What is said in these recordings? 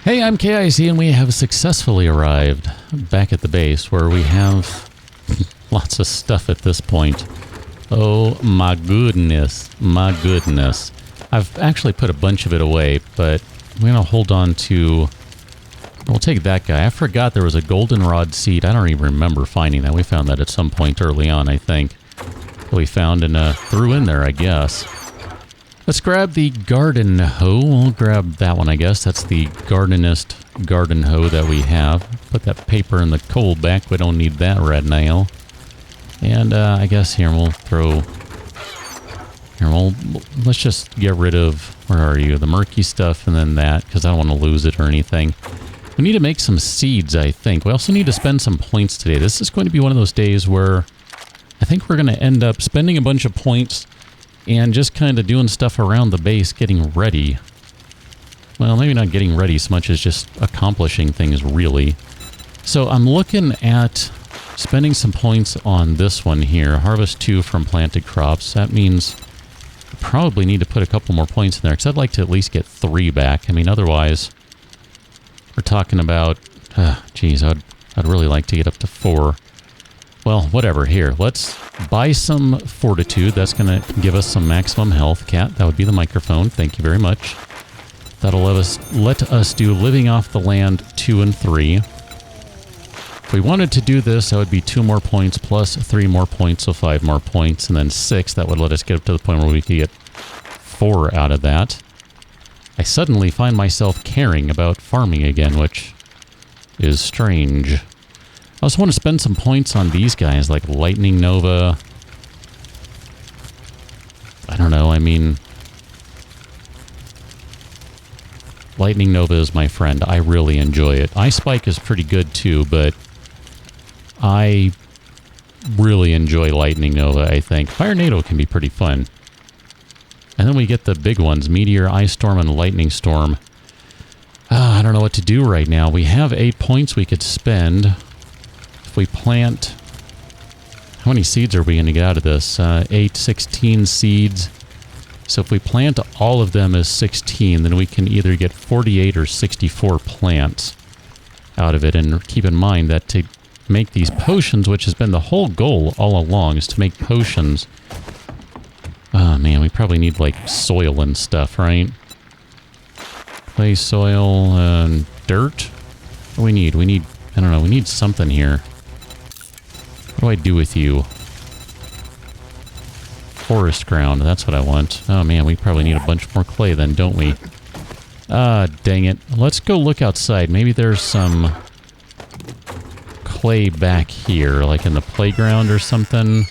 Hey, I'm KIC, and we have successfully arrived back at the base where we have lots of stuff at this point. Oh my goodness, my goodness. I've actually put a bunch of it away, but I'm going to hold on to... We'll take that guy. I forgot there was a goldenrod seed. I don't even remember finding that. We found that at some point early on, I think. We found and threw in there, I guess. Let's grab the garden hoe. We'll grab that one, I guess. That's the gardenist garden hoe that we have. Put that paper in the coal back. We don't need that right now. And I guess here we'll throw... let's just get rid of... Where are you? The murky stuff and then that, because I don't want to lose it or anything. We need to make some seeds, I think. We also need to spend some points today. This is going to be one of those days where I think we're going to end up spending a bunch of points and just kind of doing stuff around the base, getting ready. Well, maybe not getting ready so much as just accomplishing things, really. So I'm looking at spending some points on this one here. Harvest 2 from planted crops. That means I probably need to put a couple more points in there, because I'd like to at least get 3 back. I mean, otherwise... We're talking about, geez, I'd really like to get up to 4. Well, whatever. Here, let's buy some fortitude. That's going to give us some maximum health. Cat, that would be the microphone. Thank you very much. That'll let us do living off the land 2 and 3. If we wanted to do this, that would be 2 more points plus 3 more points, so 5 more points, and then 6. That would let us get up to the point where we could get 4 out of that. I suddenly find myself caring about farming again, which is strange. I also want to spend some points on these guys, like Lightning Nova. I don't know, I mean... Lightning Nova is my friend. I really enjoy it. Ice Spike is pretty good too, but I really enjoy Lightning Nova, I think. Fire Nado can be pretty fun. And then we get the big ones, Meteor, Ice Storm, and Lightning Storm. I don't know what to do right now. We have 8 points we could spend. If we plant... How many seeds are we going to get out of this? 8, 16 seeds. So if we plant all of them as 16, then we can either get 48 or 64 plants out of it. And keep in mind that to make these potions, which has been the whole goal all along, is to make potions... Oh man, we probably need like soil and stuff, right? Clay, soil, and dirt? What do we need? We need, I don't know, we need something here. What do I do with you? Forest ground, that's what I want. Oh man, we probably need a bunch more clay then, don't we? Ah, dang it. Let's go look outside. Maybe there's some clay back here, like in the playground or something.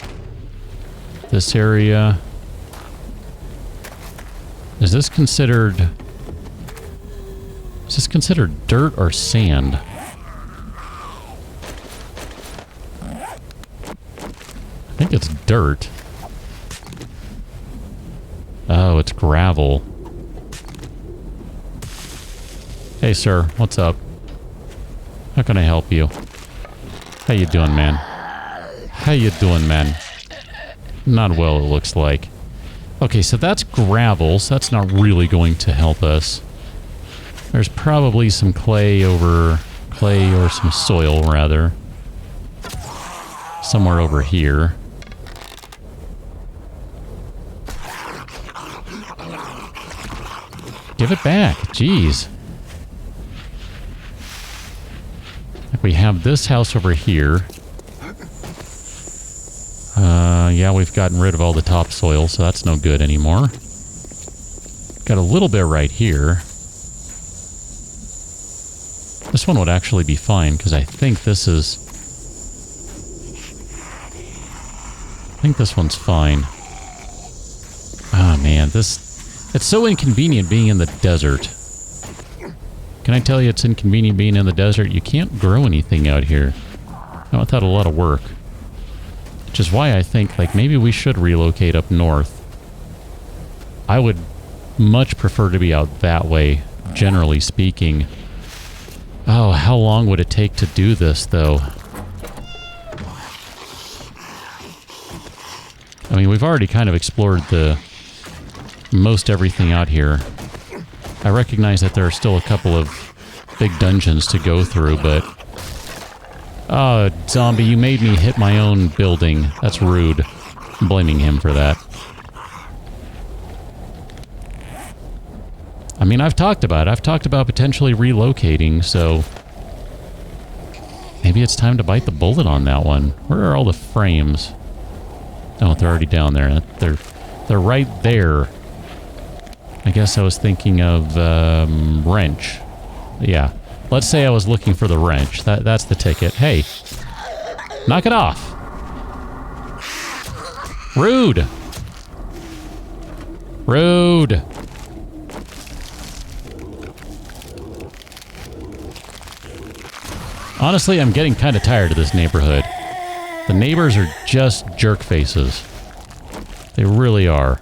This area. Is this considered dirt or sand? I think it's dirt. Oh, it's gravel. Hey, sir, what's up? How can I help you? How you doing, man? How you doing, man? Not well, it looks like. Okay, so that's gravel, so that's not really going to help us. There's probably some clay or some soil, rather. Somewhere over here. Give it back, jeez. Like we have this house over here. Yeah, we've gotten rid of all the topsoil, so that's no good anymore. Got a little bit right here. This one would actually be fine, because I think this is... I think this one's fine. Oh man, it's so inconvenient being in the desert. Can I tell you it's inconvenient being in the desert? You can't grow anything out here. Not without a lot of work. Which is why I think, like, maybe we should relocate up north. I would much prefer to be out that way, generally speaking. Oh, how long would it take to do this, though? I mean, we've already kind of explored most everything out here. I recognize that there are still a couple of big dungeons to go through, but... Oh, zombie, you made me hit my own building. That's rude. I'm blaming him for that. I mean, I've talked about potentially relocating, so... Maybe it's time to bite the bullet on that one. Where are all the frames? Oh, they're already down there. They're right there. I guess I was thinking of wrench. Yeah. Let's say I was looking for the wrench. That's the ticket. Hey. Knock it off. Rude. Rude. Honestly, I'm getting kind of tired of this neighborhood. The neighbors are just jerk faces. They really are.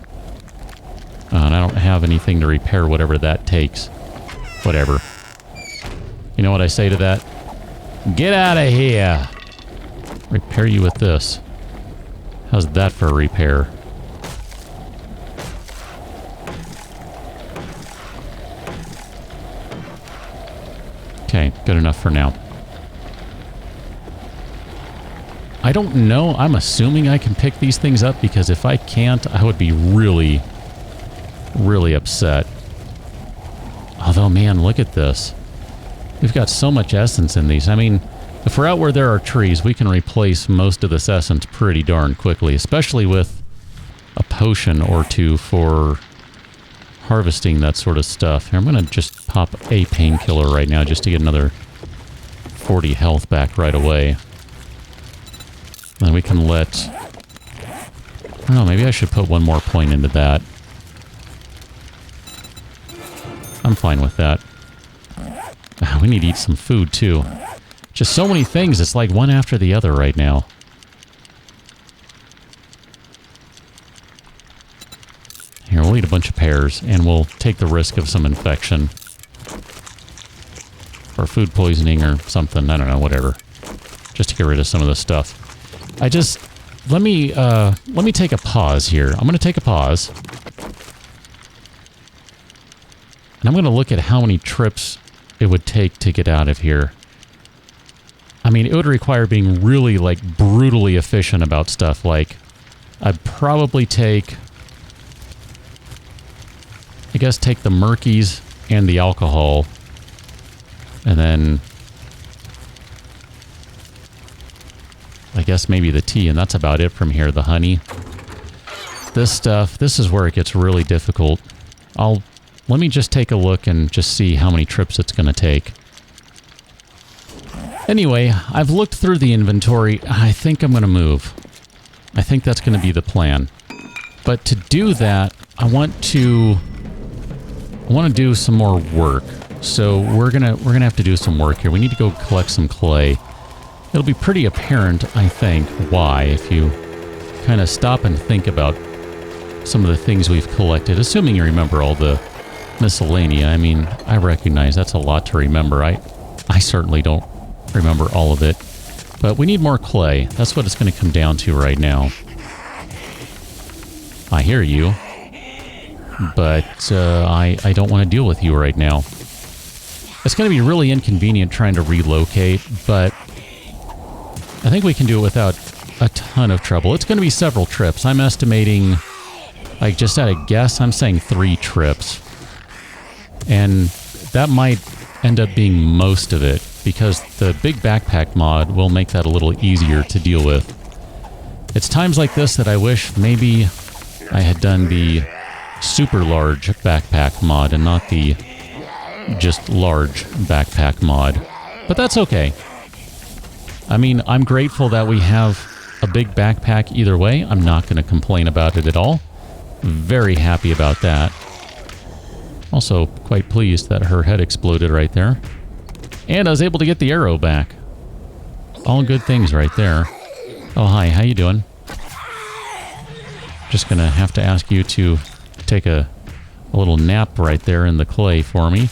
And I don't have anything to repair whatever that takes. Whatever. You know what I say to that? Get out of here! Repair you with this. How's that for a repair? Okay, good enough for now. I don't know. I'm assuming I can pick these things up, because if I can't, I would be really, really upset. Although, man, look at this. We've got so much essence in these. I mean, if we're out where there are trees, we can replace most of this essence pretty darn quickly, especially with a potion or two for harvesting that sort of stuff. Here, I'm going to just pop a painkiller right now just to get another 40 health back right away. Then we can let... I don't know, maybe I should put one more point into that. I'm fine with that. We need to eat some food, too. Just so many things, it's like one after the other right now. Here, we'll eat a bunch of pears, and we'll take the risk of some infection. Or food poisoning or something, I don't know, whatever. Just to get rid of some of this stuff. Let me take a pause here. I'm going to take a pause. And I'm going to look at how many trips it would take to get out of here. I mean, it would require being really, like, brutally efficient about stuff. Like, I'd probably take... I guess take the Murkies and the alcohol. And then... I guess maybe the tea, and that's about it from here. The honey. This stuff, this is where it gets really difficult. Let me just take a look and just see how many trips it's going to take. Anyway, I've looked through the inventory. I think I'm going to move. I think that's going to be the plan. But to do that, I want to do some more work. So we're gonna have to do some work here. We need to go collect some clay. It'll be pretty apparent, I think, why, if you kind of stop and think about some of the things we've collected, assuming you remember all the miscellanea. I mean, I recognize that's a lot to remember. I certainly don't remember all of it. But we need more clay. That's what it's going to come down to right now. I hear you. But I don't want to deal with you right now. It's going to be really inconvenient trying to relocate, but I think we can do it without a ton of trouble. It's going to be several trips. I'm estimating, like, just at a guess, I'm saying 3 trips. And that might end up being most of it, because the big backpack mod will make that a little easier to deal with. It's times like this that I wish maybe I had done the super large backpack mod and not the just large backpack mod. But that's okay. I mean, I'm grateful that we have a big backpack either way. I'm not going to complain about it at all. Very happy about that. Also, quite pleased that her head exploded right there. And I was able to get the arrow back. All good things right there. Oh, hi. How you doing? Just going to have to ask you to take a little nap right there in the clay for me.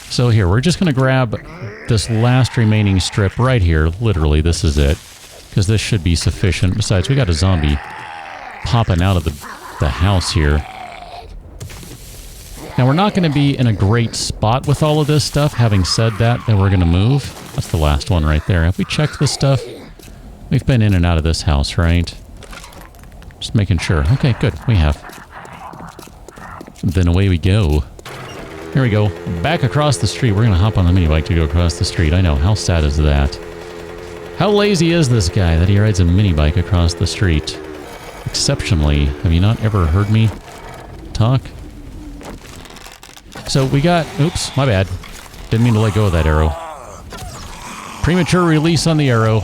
So here, we're just going to grab this last remaining strip right here. Literally, this is it. Because this should be sufficient. Besides, we got a zombie popping out of the house here. Now, we're not going to be in a great spot with all of this stuff. Having said that, then we're going to move. That's the last one right there. Have we checked this stuff? We've been in and out of this house, right? Just making sure. Okay, good. We have. Then away we go. Here we go. Back across the street. We're going to hop on the mini bike to go across the street. I know. How sad is that? How lazy is this guy that he rides a mini bike across the street? Exceptionally. Have you not ever heard me talk? So we got... Oops, my bad. Didn't mean to let go of that arrow. Premature release on the arrow.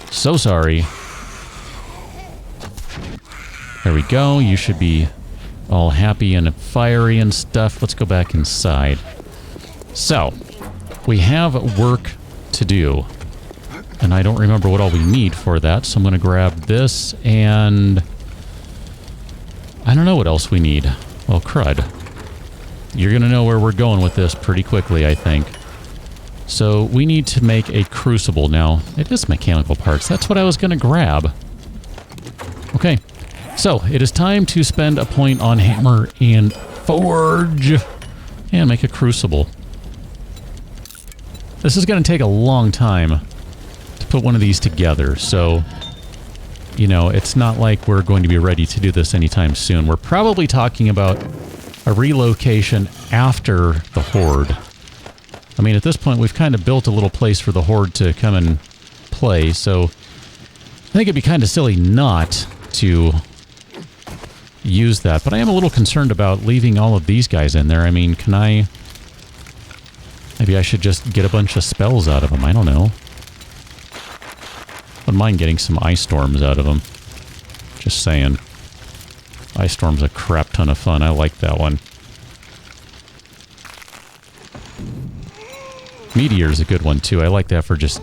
So sorry. There we go. You should be all happy and fiery and stuff. Let's go back inside. So, we have work to do. And I don't remember what all we need for that, so I'm going to grab this and... I don't know what else we need. Well, crud. You're going to know where we're going with this pretty quickly, I think. So, we need to make a crucible. Now, it is mechanical parts. That's what I was going to grab. Okay. So, it is time to spend a point on hammer and forge. And make a crucible. This is going to take a long time to put one of these together. So, you know, it's not like we're going to be ready to do this anytime soon. We're probably talking about a relocation after the Horde. I mean, at this point, we've kind of built a little place for the Horde to come and play. So, I think it'd be kind of silly not to... use that, but I am a little concerned about leaving all of these guys in there. I mean, can I... Maybe I should just get a bunch of spells out of them. I don't know. Wouldn't mind getting some ice storms out of them. Just saying. Ice storm's a crap ton of fun. I like that one. Meteor's a good one, too. I like that for just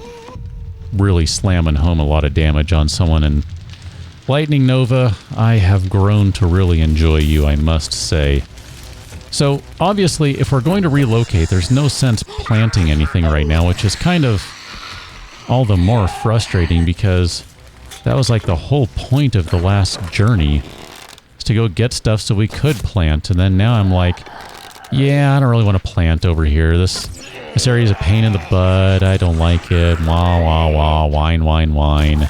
really slamming home a lot of damage on someone. And Lightning Nova, I have grown to really enjoy you, I must say. So, obviously, if we're going to relocate, there's no sense planting anything right now, which is kind of all the more frustrating because that was like the whole point of the last journey, is to go get stuff so we could plant. And then now I'm like, yeah, I don't really want to plant over here. This area is a pain in the butt. I don't like it. Wah, wah, wah, whine, whine, whine.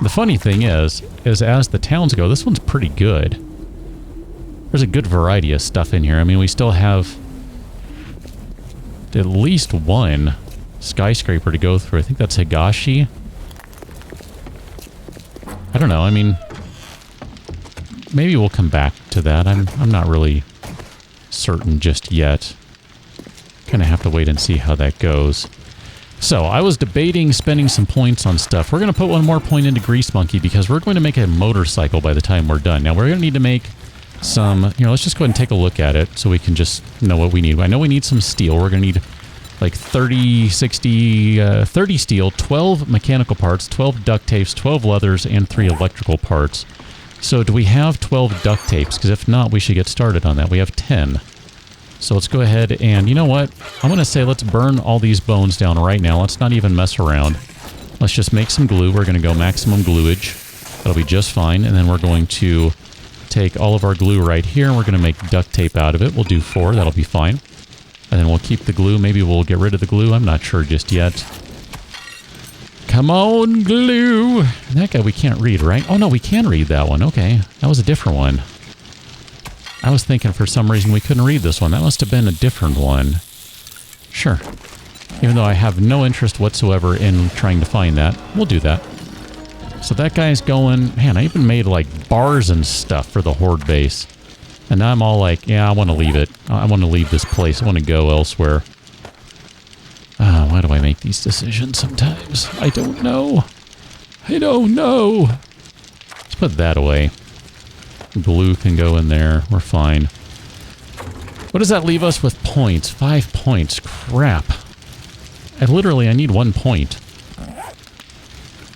The funny thing is as the towns go, this one's pretty good. There's a good variety of stuff in here. I mean, we still have at least one skyscraper to go through. I think that's Higashi. I don't know. I mean, maybe we'll come back to that. I'm not really certain just yet. Kind of have to wait and see how that goes. So, I was debating spending some points on stuff. We're going to put one more point into Grease Monkey because we're going to make a motorcycle by the time we're done. Now, we're going to need to make some... You know, let's just go ahead and take a look at it so we can just know what we need. I know we need some steel. We're going to need like 30 steel, 12 mechanical parts, 12 duct tapes, 12 leathers, and 3 electrical parts. So, do we have 12 duct tapes? Because if not, we should get started on that. We have 10. So let's go ahead and, you know what? I'm going to say let's burn all these bones down right now. Let's not even mess around. Let's just make some glue. We're going to go maximum gluage. That'll be just fine. And then we're going to take all of our glue right here and we're going to make duct tape out of it. We'll do 4. That'll be fine. And then we'll keep the glue. Maybe we'll get rid of the glue. I'm not sure just yet. Come on, glue. That guy we can't read, right? Oh, no, we can read that one. Okay. That was a different one. I was thinking for some reason we couldn't read this one. That must have been a different one. Sure. Even though I have no interest whatsoever in trying to find that. We'll do that. So that guy's going... Man, I even made like bars and stuff for the Horde base. And now I'm all like, yeah, I want to leave it. I want to leave this place. I want to go elsewhere. Why do I make these decisions sometimes? I don't know. I don't know. Let's put that away. Glue can go in there. We're fine. What does that leave us with points? 5 points. Crap. I need 1 point.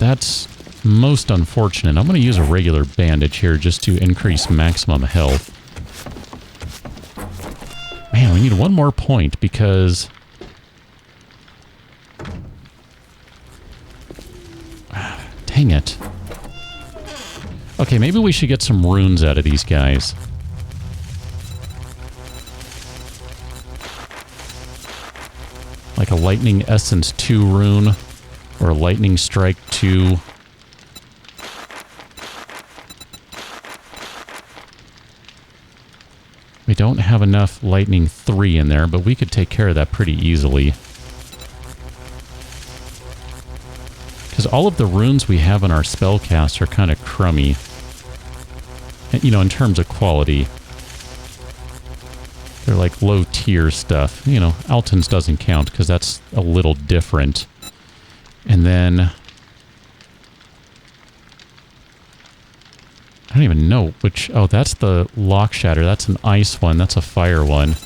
That's most unfortunate. I'm going to use a regular bandage here just to increase maximum health. Man, we need 1 more point because... Dang it. Okay, maybe we should get some runes out of these guys. like a lightning essence 2 rune or a lightning strike 2. We don't have enough lightning 3 in there, but we could take care of that pretty easily. Because all of the runes we have in our spellcast are kind of crummy. You know, in terms of quality. They're like low tier stuff. You know, Alton's doesn't count because that's a little different. And then I don't even know which... Oh, that's the Lock Shatter. That's an ice one. That's a fire one.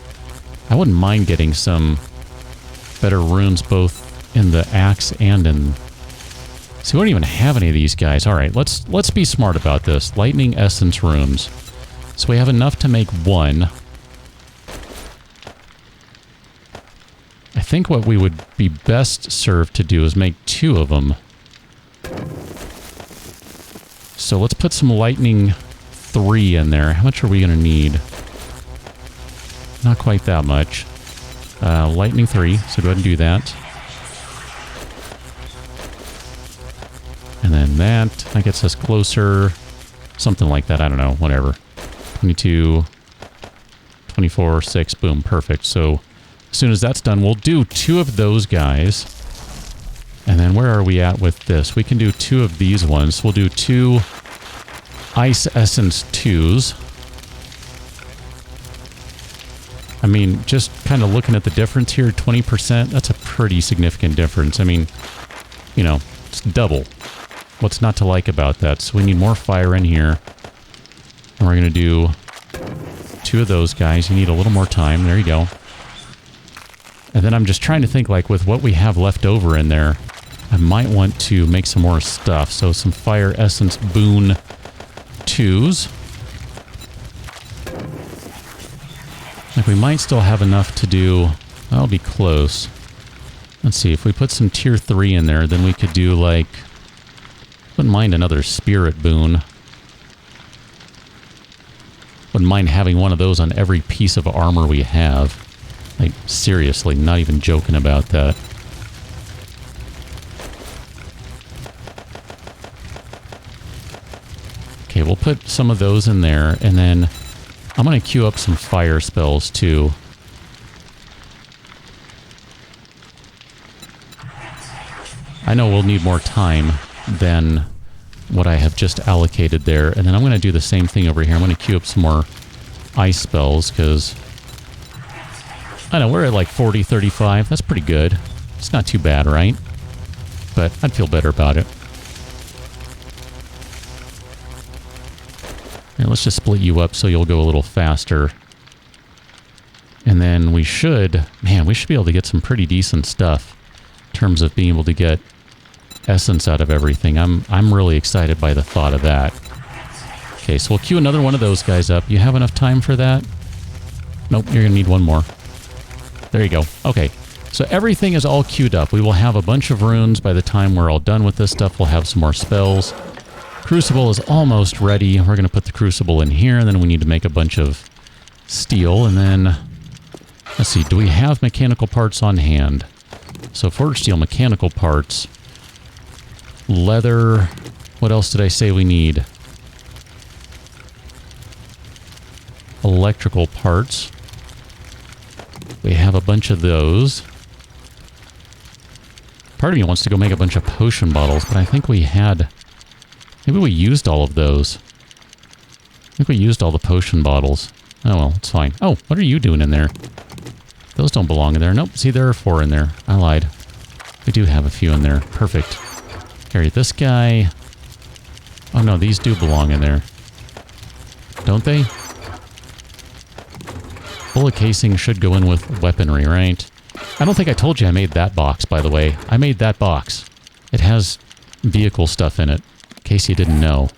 I wouldn't mind getting some better runes both in the axe and in... See, we don't even have any of these guys. All right, let's be smart about this. Lightning Essence runes. So we have enough to make 1. I think what we would be best served to do is make 2 of them. So let's put some lightning 3 in there. How much are we going to need? Not quite that much. Lightning 3, so go ahead and do that. And then that gets us closer. Something like that, I don't know, whatever. 22, 24, 6, boom, perfect. So as soon as that's done, we'll do 2 of those guys. And then where are we at with this? We can do 2 of these ones. We'll do 2 Ice Essence 2s. I mean, just kind of looking at the difference here, 20%, that's a pretty significant difference. I mean, you know, it's double. What's not to like about that? So we need more fire in here. And we're going to do 2 of those guys. You need a little more time. There you go. And then I'm just trying to think, like, with what we have left over in there, I might want to make some more stuff. So some Fire Essence Boon 2s. Like, we might still have enough to do... That'll be close. Let's see, if we put some tier 3 in there, then we could do, like... Wouldn't mind another Spirit Boon. Wouldn't mind having one of those on every piece of armor we have. Like, seriously, not even joking about that. Okay, we'll put some of those in there, and then I'm going to queue up some fire spells, too. I know we'll need more time than what I have just allocated there, and then I'm going to do the same thing over here. I'm going to queue up some more ice spells, because... I know, we're at like 40, 35. That's pretty good. It's not too bad, right? But I'd feel better about it. Here, let's just split you up so you'll go a little faster. And then we should... Man, we should be able to get some pretty decent stuff in terms of being able to get essence out of everything. I'm really excited by the thought of that. Okay, so we'll queue another one of those guys up. You have enough time for that? Nope, you're going to need one more. There you go. Okay, so everything is all queued up. We will have a bunch of runes by the time we're all done with this stuff. We'll have some more spells. Crucible is almost ready. We're going to put the Crucible in here, and then we need to make a bunch of steel, and then... Let's see, do we have mechanical parts on hand? So forged steel, mechanical parts. Leather. What else did I say we need? Electrical parts. We have a bunch of those. Part of me wants to go make a bunch of potion bottles, but I think we had... Maybe we used all of those. I think we used all the potion bottles. Oh well, it's fine. Oh, what are you doing in there? Those don't belong in there. Nope, see, there are 4 in there. I lied. We do have a few in there. Perfect. Carry this guy. Oh no, these do belong in there. Don't they? Bullet casing should go in with weaponry, right? I don't think I told you I made that box, by the way. I made that box. It has vehicle stuff in it, in case you didn't know.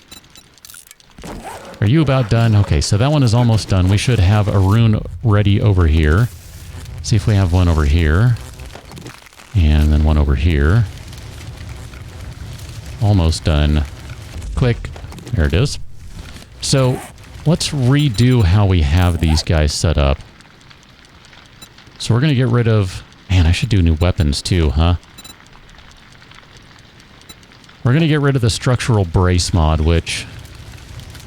Are you about done? Okay, so that one is almost done. We should have a rune ready over here. See if we have one over here. And then one over here. Almost done. Click. There it is. So... let's redo how we have these guys set up. So we're going to get rid of... Man, I should do new weapons too, huh? We're going to get rid of the structural brace mod, which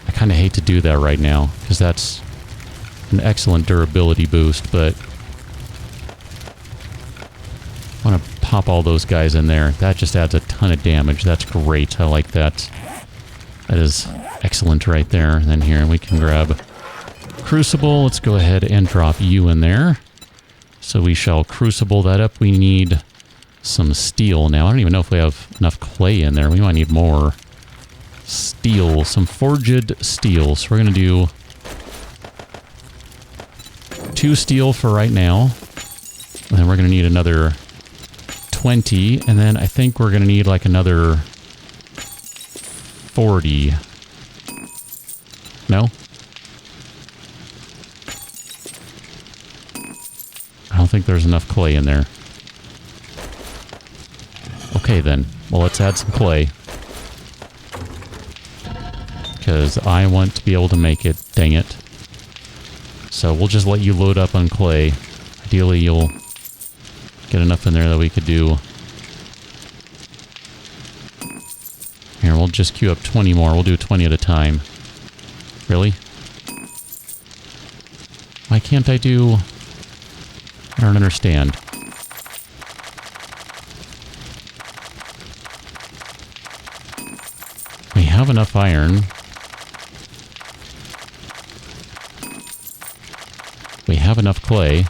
I kind of hate to do that right now, because that's an excellent durability boost, but I want to pop all those guys in there. That just adds a ton of damage. That's great. I like that. That is excellent right there. And then here we can grab Crucible. Let's go ahead and drop you in there. So we shall Crucible that up. We need some steel now. I don't even know if we have enough clay in there. We might need more steel. Some forged steel. So we're going to do 2 steel for right now. And then we're going to need another 20. And then I think we're going to need like another 40. No? I don't think there's enough clay in there. Okay then. Well, let's add some clay. Because I want to be able to make it. Dang it. So we'll just let you load up on clay. Ideally, you'll get enough in there that we could do. Here, we'll just queue up 20 more. We'll do 20 at a time. Really? Why can't I do... I don't understand. We have enough iron. We have enough clay.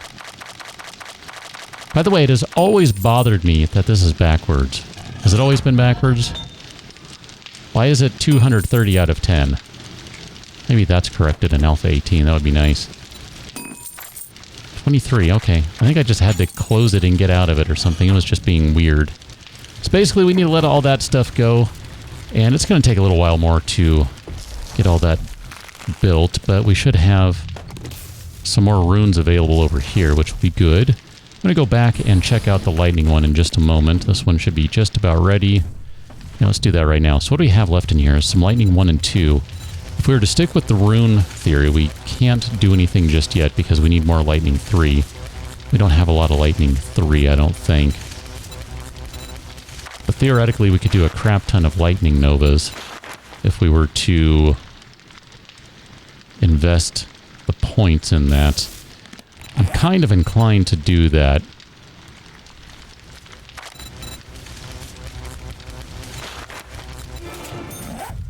By the way, it has always bothered me that this is backwards. Has it always been backwards? Why is it 230 out of 10? Maybe that's corrected in Alpha 18. That would be nice. 23, okay. I think I just had to close it and get out of it or something. It was just being weird. So basically, we need to let all that stuff go. And it's going to take a little while more to get all that built. But we should have some more runes available over here, which will be good. I'm going to go back and check out the lightning one in just a moment. This one should be just about ready. Yeah, let's do that right now. So what do we have left in here? Some lightning 1 and 2. If we were to stick with the rune theory, we can't do anything just yet because we need more lightning 3. We don't have a lot of lightning 3, I don't think. But theoretically, we could do a crap ton of lightning novas if we were to invest the points in that. I'm kind of inclined to do that.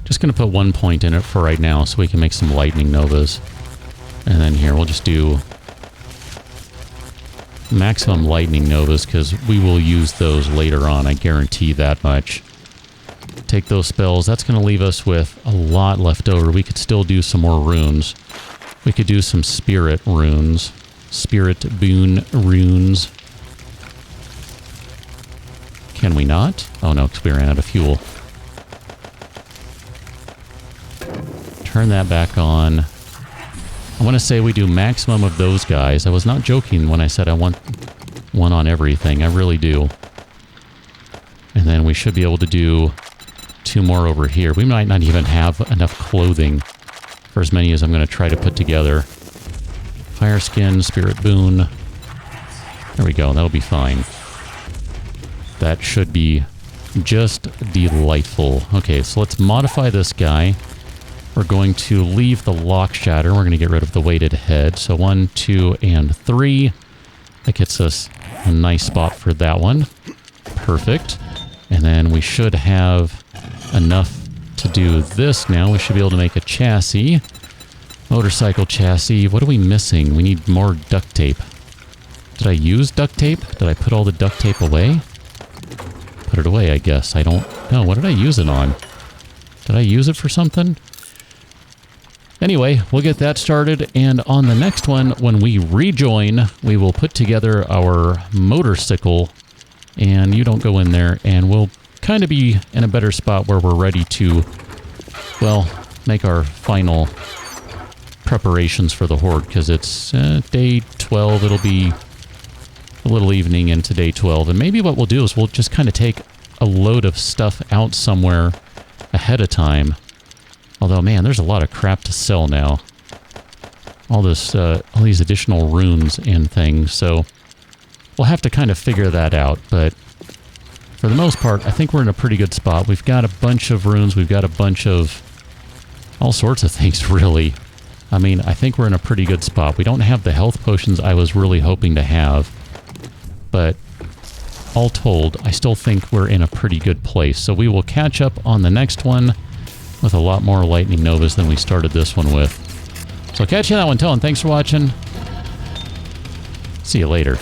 Just going to put 1 point in it for right now so we can make some lightning novas. And then here, we'll just do maximum lightning novas because we will use those later on. I guarantee that much. Take those spells. That's going to leave us with a lot left over. We could still do some more runes. We could do some spirit runes. Spirit boon runes. Can we not? Oh no, because we ran out of fuel. Turn that back on. I want to say we do maximum of those guys. I was not joking when I said I want one on everything. I really do. And then we should be able to do 2 more over here. We might not even have enough clothing for as many as I'm going to try to put together. Fire skin, spirit boon. There we go. That'll be fine. That should be just delightful. Okay, so let's modify this guy. We're going to leave the lock shatter. We're going to get rid of the weighted head. So 1, 2, and 3. That gets us a nice spot for that one. Perfect. And then we should have enough to do this now. We should be able to make a chassis. Motorcycle chassis. What are we missing? We need more duct tape. Did I use duct tape? Did I put all the duct tape away? Put it away, I guess. I don't know. What did I use it on? Did I use it for something? Anyway, we'll get that started, and on the next one, when we rejoin, we will put together our motorcycle, and you don't go in there, and we'll kind of be in a better spot where we're ready to, well, make our final preparations for the Horde, because it's day 12. It'll be a little evening into day 12, and maybe what we'll do is we'll just kind of take a load of stuff out somewhere ahead of time. Although, man, there's a lot of crap to sell now. All these additional runes and things. So we'll have to kind of figure that out, but for the most part, I think we're in a pretty good spot. We've got a bunch of runes. We've got a bunch of all sorts of things, really. I mean, I think we're in a pretty good spot. We don't have the health potions I was really hoping to have, but all told, I still think we're in a pretty good place. So we will catch up on the next one with a lot more Lightning Novas than we started this one with. So I'll catch you on that one, Till, and thanks for watching. See you later.